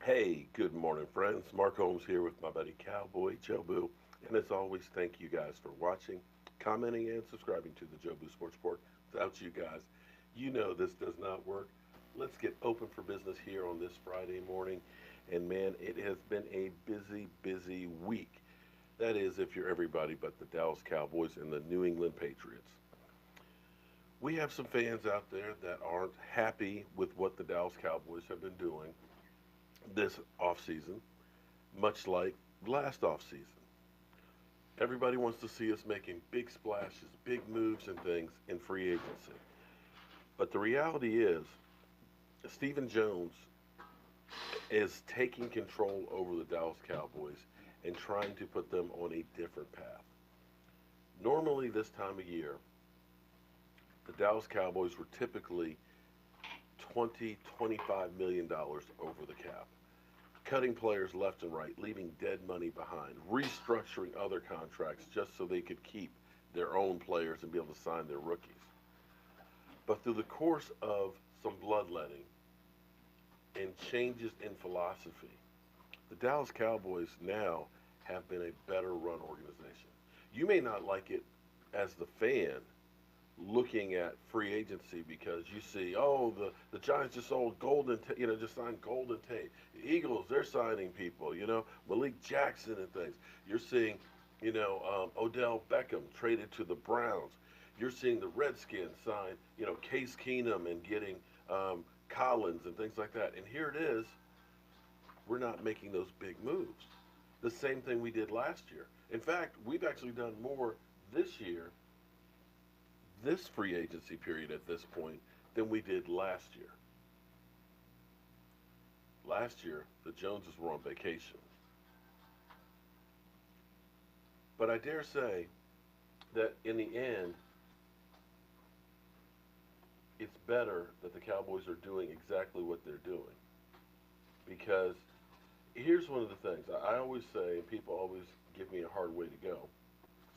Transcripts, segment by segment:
Hey, good morning, friends. Mark Holmes here with my buddy Cowboy Joe Boo. And as always, thank you guys for watching, commenting, and subscribing to the Joe Boo Sports Report. Without you guys, you know this does not work. Let's get open for business here on this Friday morning. And man, it has been a busy, busy week. That is, if you're everybody but the Dallas Cowboys and the New England Patriots. We have some fans out there that aren't happy with what the Dallas Cowboys have been doing this offseason, much like last offseason. Everybody wants to see us making big splashes, big moves, and things in free agency. But the reality is, Stephen Jones is taking control over the Dallas Cowboys and trying to put them on a different path. Normally, this time of year, the Dallas Cowboys were typically $20, $25 million over the cap, cutting players left and right, leaving dead money behind, restructuring other contracts just so they could keep their own players and be able to sign their rookies. But through the course of some bloodletting and changes in philosophy, the Dallas Cowboys now have been a better run organization. You may not like it as the fan looking at free agency because you see, oh, the Giants just sold just signed Golden Tate. The Eagles, they're signing people, Malik Jackson and things. You're seeing, Odell Beckham traded to the Browns. You're seeing the Redskins sign, Case Keenum and getting Collins and things like that. And here it is, we're not making those big moves. The same thing we did last year. In fact, we've actually done more this year, this free agency period at this point, than we did last year. Last year, the Joneses were on vacation. But I dare say that in the end, it's better that the Cowboys are doing exactly what they're doing. Because here's one of the things I always say, and people always give me a hard way to go.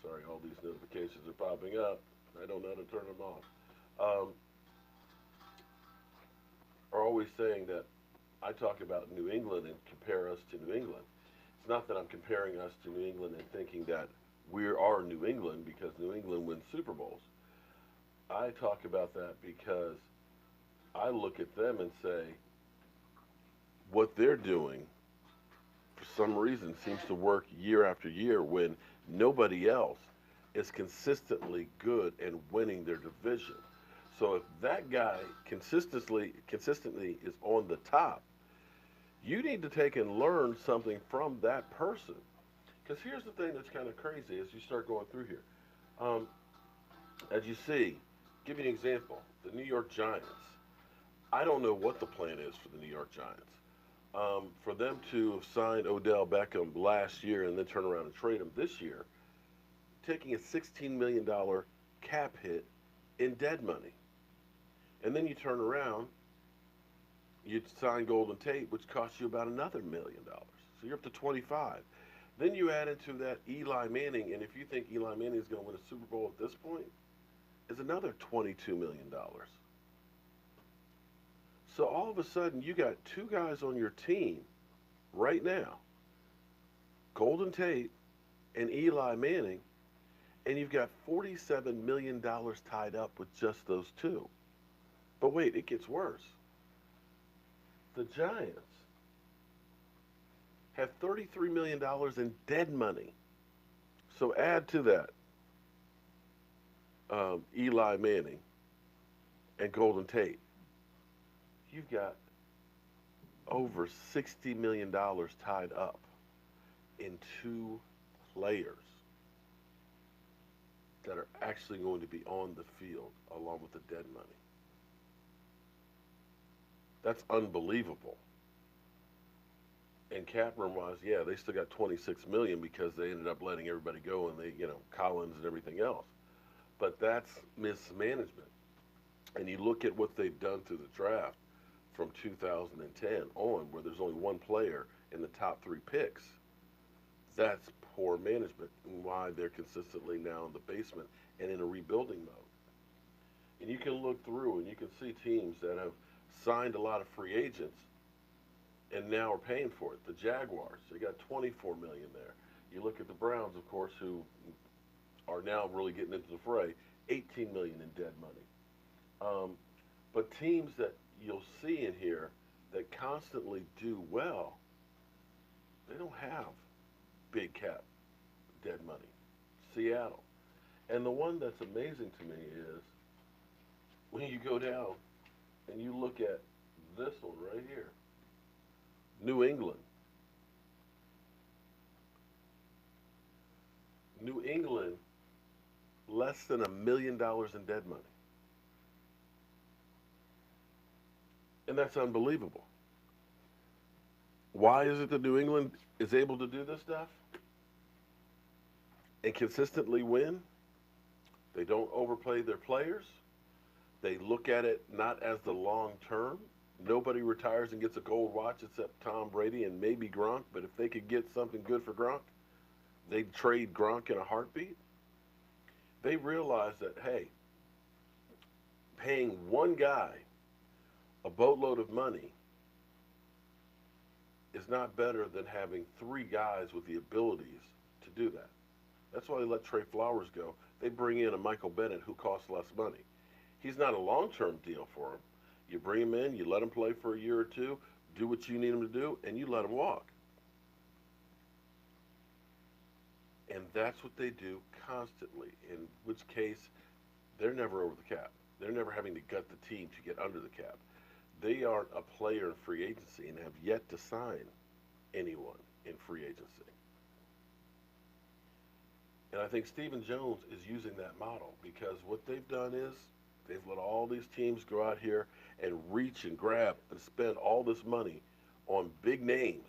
Sorry, all these notifications are popping up. I don't know how to turn them off. Um, are always saying that I talk about New England and compare us to New England. It's not that I'm comparing us to New England and thinking that we are New England because New England wins Super Bowls. I talk about that because I look at them and say what they're doing for some reason seems to work year after year when nobody else is consistently good and winning their division. So if that guy consistently is on the top, you need to take and learn something from that person. Because here's the thing that's kind of crazy as you start going through here. Um, as you see, give you an example, the New York Giants. I don't know what the plan is for the New York Giants. For them to have signed Odell Beckham last year and then turn around and trade him this year, taking a $16 million cap hit in dead money. And then you turn around, you sign Golden Tate, which costs you about another $1 million. So you're up to 25. Then you add into that Eli Manning, and if you think Eli Manning is going to win a Super Bowl at this point, is another $22 million. So all of a sudden, you got two guys on your team right now, Golden Tate and Eli Manning, and you've got $47 million tied up with just those two. But wait, it gets worse. The Giants have $33 million in dead money. So add to that Eli Manning and Golden Tate. You've got over $60 million tied up in two players that are actually going to be on the field along with the dead money. That's unbelievable. And cap room wise, yeah, they still got 26 million because they ended up letting everybody go and Collins and everything else. But that's mismanagement. And you look at what they've done through the draft from 2010 on, where there's only one player in the top three picks. That's poor management and why they're consistently now in the basement and in a rebuilding mode. And you can look through and you can see teams that have signed a lot of free agents and now are paying for it. The Jaguars, they got 24 million there. You look at the Browns, of course, who are now really getting into the fray, 18 million in dead money. But teams that you'll see in here that constantly do well, they don't have big cap dead money. Seattle. And the one that's amazing to me is when you go down and you look at this one right here, New England. New England, less than $1 million in dead money. And that's unbelievable. Why is it that New England is able to do this stuff and consistently win? They don't overplay their players. They look at it not as the long term. Nobody retires and gets a gold watch except Tom Brady and maybe Gronk, but if they could get something good for Gronk, they'd trade Gronk in a heartbeat. They realize that, hey, paying one guy a boatload of money is not better than having three guys with the abilities to do that. That's why they let Trey Flowers go. They bring in a Michael Bennett who costs less money. He's not a long-term deal for him. You bring him in, you let him play for a year or two, do what you need him to do, and you let him walk. And that's what they do constantly, in which case they're never over the cap. They're never having to gut the team to get under the cap. They aren't a player in free agency and have yet to sign anyone in free agency. And I think Stephen Jones is using that model because what they've done is they've let all these teams go out here and reach and grab and spend all this money on big names,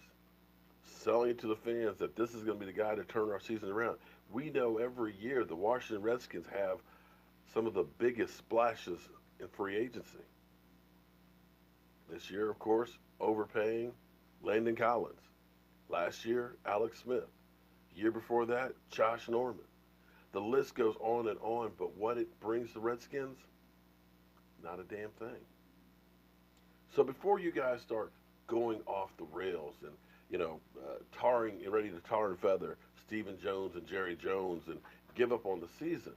selling it to the fans that this is going to be the guy to turn our season around. We know every year the Washington Redskins have some of the biggest splashes in free agency. This year, of course, overpaying Landon Collins. Last year, Alex Smith. Year before that, Josh Norman. The list goes on and on, but what it brings the Redskins, not a damn thing. So before you guys start going off the rails and, ready to tar and feather Stephen Jones and Jerry Jones and give up on the season,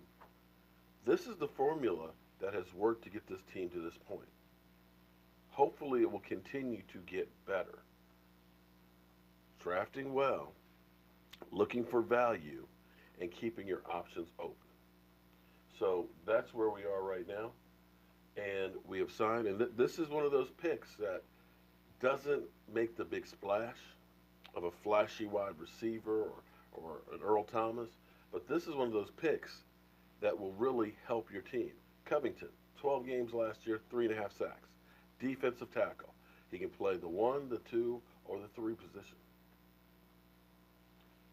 this is the formula that has worked to get this team to this point. Hopefully it will continue to get better. Drafting well, looking for value, and keeping your options open. So that's where we are right now. And we have signed, and this is one of those picks that doesn't make the big splash of a flashy wide receiver or an Earl Thomas, but this is one of those picks that will really help your team. Covington, 12 games last year, 3.5 sacks. Defensive tackle. He can play the 1, the 2, or the 3 position.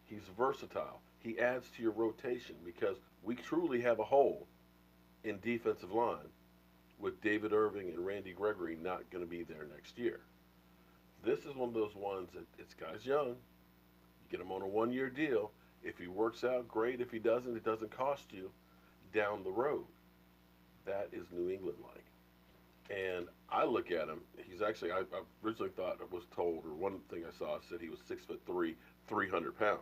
He's versatile. He adds to your rotation because we truly have a hole in defensive line with David Irving and Randy Gregory not going to be there next year. This is one of those ones that it's guys young. You get him on a 1-year deal. If he works out, great. If he doesn't, it doesn't cost you down the road. That is New England like. And I look at him, he's actually, I originally thought I was told, or one thing I saw said he was 6'3", 300 pounds.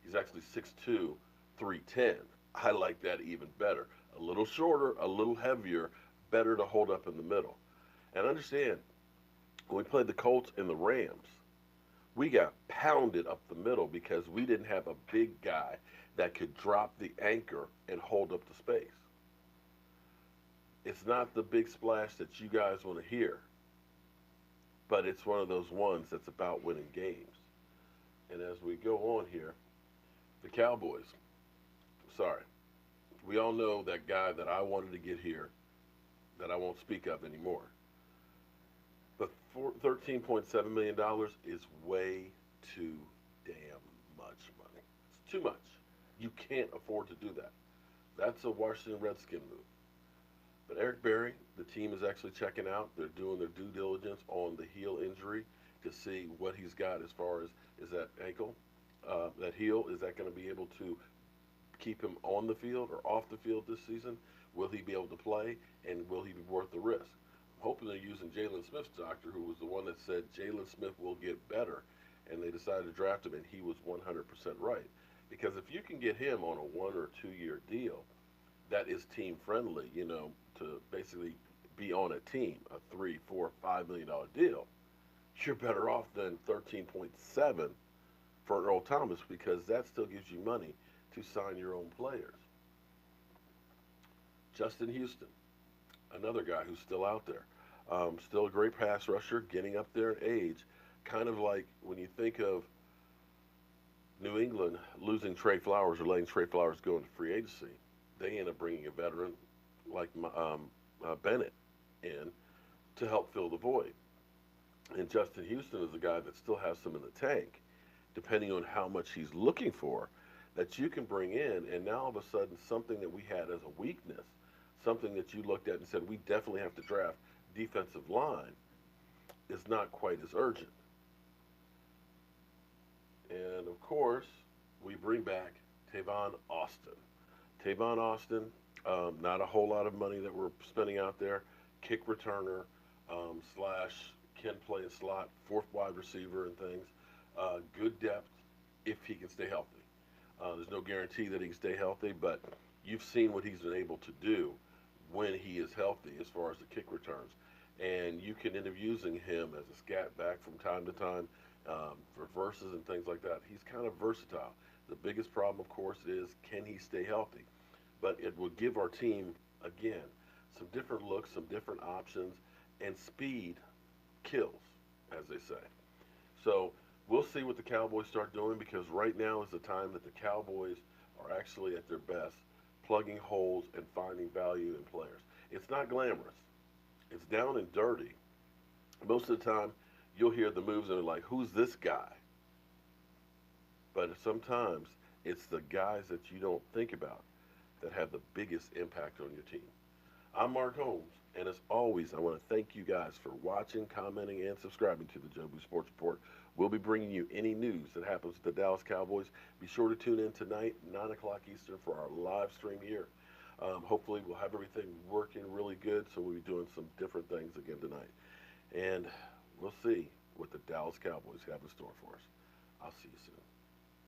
He's actually 6'2", 310. I like that even better. A little shorter, a little heavier, better to hold up in the middle. And understand, when we played the Colts and the Rams, we got pounded up the middle because we didn't have a big guy that could drop the anchor and hold up the space. It's not the big splash that you guys want to hear, but it's one of those ones that's about winning games. And as we go on here, the Cowboys, sorry, we all know that guy that I wanted to get here that I won't speak of anymore. But $13.7 million is way too damn much money. It's too much. You can't afford to do that. That's a Washington Redskin move. But Eric Berry, the team is actually checking out. They're doing their due diligence on the heel injury to see what he's got as far as is that ankle, that heel, is that going to be able to keep him on the field or off the field this season? Will he be able to play, and will he be worth the risk? hoping they're using Jalen Smith's doctor, who was the one that said Jalen Smith will get better, and they decided to draft him, and he was 100% right. Because if you can get him on a 1 or 2 year deal, that is team friendly, to basically be on a team, a 3, 4, $5 million deal, you're better off than 13.7 for Earl Thomas because that still gives you money to sign your own players. Justin Houston, another guy who's still out there. Still a great pass rusher, getting up there in age. Kind of like when you think of New England losing Trey Flowers or letting Trey Flowers go into free agency, they end up bringing a veteran like Bennett in to help fill the void. And Justin Houston is a guy that still has some in the tank, depending on how much he's looking for, that you can bring in. And now all of a sudden, something that we had as a weakness, something that you looked at and said, we definitely have to draft defensive line, is not quite as urgent. And of course, we bring back Tavon Austin. Tavon Austin, not a whole lot of money that we're spending out there. Kick returner, slash can play a slot, fourth wide receiver and things. Good depth if he can stay healthy. There's no guarantee that he can stay healthy, but you've seen what he's been able to do when he is healthy as far as the kick returns. And you can end up using him as a scat back from time to time for verses and things like that. He's kind of versatile. The biggest problem, of course, is can he stay healthy? But it will give our team, again, some different looks, some different options, and speed kills, as they say. So we'll see what the Cowboys start doing because right now is the time that the Cowboys are actually at their best, plugging holes and finding value in players. It's not glamorous. It's down and dirty. Most of the time, you'll hear the moves and they're like, who's this guy? But sometimes it's the guys that you don't think about that have the biggest impact on your team. I'm Mark Holmes, and as always, I want to thank you guys for watching, commenting, and subscribing to the Jobu Sports Report. We'll be bringing you any news that happens with the Dallas Cowboys. Be sure to tune in tonight, 9 o'clock Eastern, for our live stream here. Hopefully, we'll have everything working really good, so we'll be doing some different things again tonight. And we'll see what the Dallas Cowboys have in store for us. I'll see you soon.